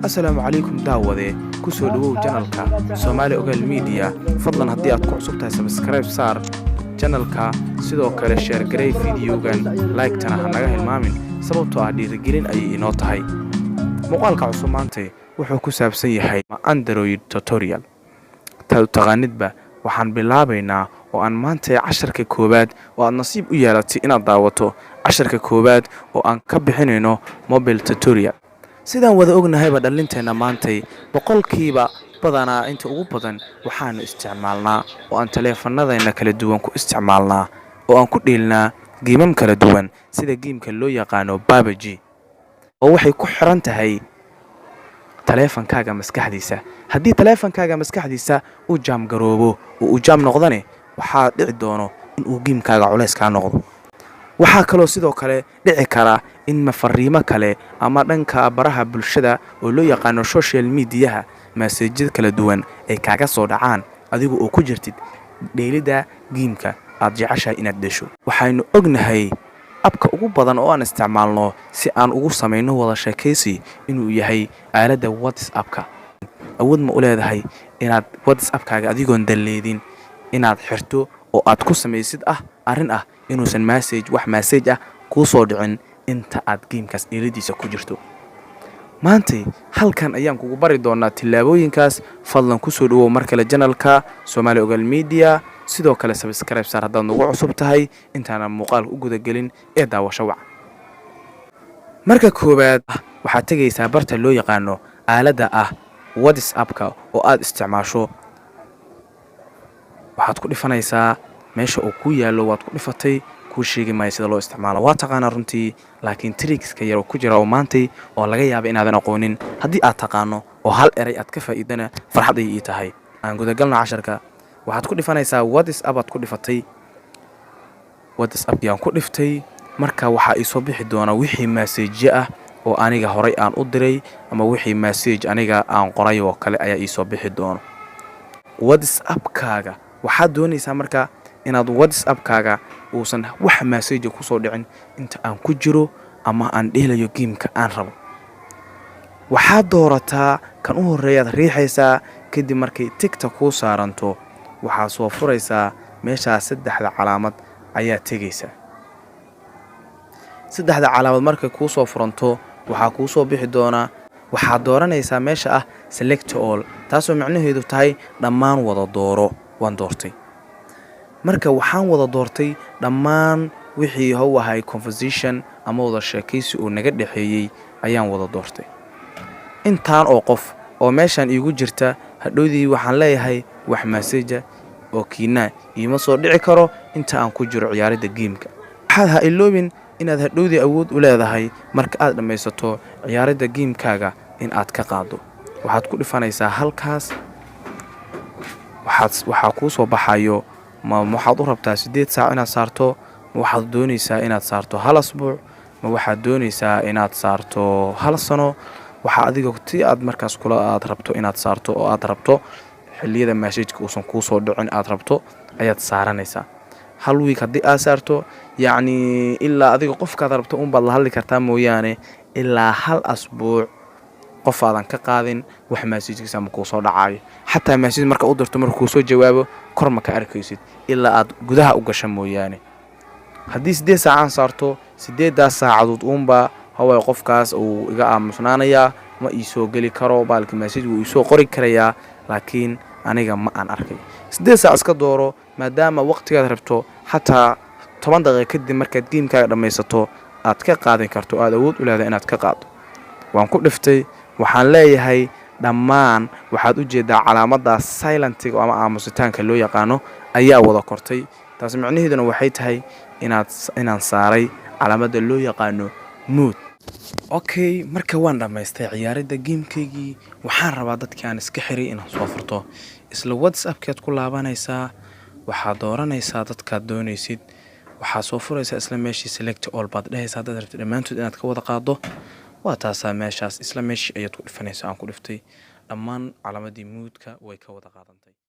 Assalaamu calaykum daawade ku soo dhawow channelka Somali Ogal Media fadlan haddii aad ku cusub tahay subscribe saar channelka sidoo kale share garay videogan like tana ha naga hilmaamin sababtoo ah dhiirigelin ayay inoo tahay muuqaalka cusub maanta wuxuu ku saabsan yahay Android tutorial taqaanidba waxaan bilaabaynaa oo aan maanta casharka koobaad oo aad nasiib u yeelatay inaad daawato casharka koobaad oo aan ka bixinayno mobile tutorial sidaan wada ognahayba dhalinteena maantay boqolkiiba badanaa inta ugu badan waxaanu isticmaalnaa oo aan taleefanadayna kala duwan ku isticmaalnaa oo aan ku dhiilnaa geemam kala duwan sida geemka loo yaqaano PUBG oo waxay ku xiran tahay taleefankaaga maskaxdiisa haddii taleefankaaga maskaxdiisa uu jaam garoobo oo uu jaam noqdane waxaa dhici doono in uu geemkaaga culays ka noqdo waxaa kaloo sidoo kale dhici kara in fariimo kale ama dhanka baraha bulshada oo loo yaqaano social media message kala duwan ay kaaga soo dhacaan adigu oo ku jirtid dheelida geemka aad jeceshahay inaad dhasho waxaynu ognahay abka ugu badan oo aan isticmaalno si aan ugu sameeyno wada sheekaysi inuu yahay aaladda WhatsApp-ka awood ma u leedahay inaad WhatsApp-kaaga adigoon daleedin inaad xirto oo aad ku samaysid arrin inuusan wax message ku soo dhicin inta aad geemkaas dheelidiisa ku jirto maanta halkan ayaan kugu bari doonaa tilaabooyinkaas fadlan ku soo dhawow mar kale channelka Somali Ogal Media sidoo kale subscribe saar haddaad nagu cusub tahay intaana muuqaalka u guda gelin ee daawasho wac marka koobaad waxaad tagaysaa barta loo yaqaano aaladda WhatsApp-ka oo aad isticmaasho waxaad ku dhifanaysaa meesha uu ku yaalo waad ku dhifatay ku sheegi maayo sida loo isticmaalo waa taqaana runtii laakiin tricks-ka yar oo ku jira oo maantay oo laga yaabo inaadan aqoonin haddii aad taqaano oo hal eray aad ka faa'iidana farxad ay tahay aan guda galno casharka waxaad ku dhifanaysaa WhatsApp aad ku dhifatay WhatsApp yaan ku dhiftay marka waxa ay soo bixi doona wixii message oo aniga horay aan u diray ama wixii message aniga aan qoray oo kale ayaa ii soo bixi doona WhatsApp-kaaga waxaad doonaysaa marka inaad WhatsApp-kaaga uusan wax message ku soo dhicin inta aan ku jiro ama aan dheelayo geemka aan rabo waxaad doorataa kan u horeeyaad riixaysaa kadib markay TikTok ku saaranto waxaad soo furaysaa meesha saddexda calaamad ayaa tagaysaa saddexda calaamad markay ku soo furanto waxaa ku soo bixi doona waxaad dooranaysaa meesha select all taasoo macnaheedu tahay dhammaan wada dooro waan doortay marka waxaan wada doortay dhammaan wixii ahay conversation ama wada sheekaysi oo naga dhaxeeyay ayaan wada doortay intaan oo qof oo meeshan iigu jirta hadhoodii waxaan leeyahay wax message oo kiina iima soo dhici karo inta aan ku jiro ciyaaridda geemka waxaad ha iloobin inaad hadhoodii awood u leedahay marka aad dhammaysato ciyaaridda geemkaaga in aad ka qaado waxaad ku dhifanaysaa halkaas waxaa ku soo baxayo ma waxaad u rabtaa 8 saac inaad saarto ma waxaad doonaysaa inaad saarto hal asbuuc ma waxaad doonaysaa inaad saarto hal sano waxa adiga tii aad markaas kula aad rabto inaad saarto oo aad rabto xilliyada message-ka uusan ku soo dhicin aad rabto ayaad saaranaysaa hal week haddii aad saarto yacni ilaa adiga qofkaad rabto baad la hadli kartaa mooyaane ilaa hal asbuuc qof aadan ka qaadin wax message-kiisa ma ku soo dhacayo xataa message marka u dirto markuu soo jawaabo kor ma ka arkaysid ilaa aad gudaha u gasho mooyaane haddii 8 saac saarto 8 saacadood haway qofkaas uu iga aamusnaanaya ma ii soo gali karo baalka message uu soo qori karayaa laakiin aniga ma aan arkay 8 saac iska dooro maadaama waqtigaad rabto xataa 10 daqiiqo kadib markaad geemkaaga dhammaysato aad ka qaadan karto aad awood u leedahay inaad ka qaado waan ku dhiftay waxaan leeyahay dhammaan waxaad u jeedaa calaamadda silent-ga ama aamusitaanka loo yaqaano ayaa wada kortay taas macnaheeduna waxay tahay inaan saaray calaamadda loo yaqaano mute okay marka waan dhamaystay ciyaaridda geemkaygii waxaan rabaa dadkii aan iska xiray inaan soo furto isla WhatsApp-keed ku laabanaysaa waxaad dooranaysaa dadkaad doonaysid waxaad soo furaysaa isla meeshii select all baad dhahaysaa dad rabtid dhammaantood inaad ka wada qaado waa taasaa meeshaas isla meeshii ayaad ku dhifanaysaa aan ku dhiftay dhammaan calaamadii mute-ka way ka wada qaadantay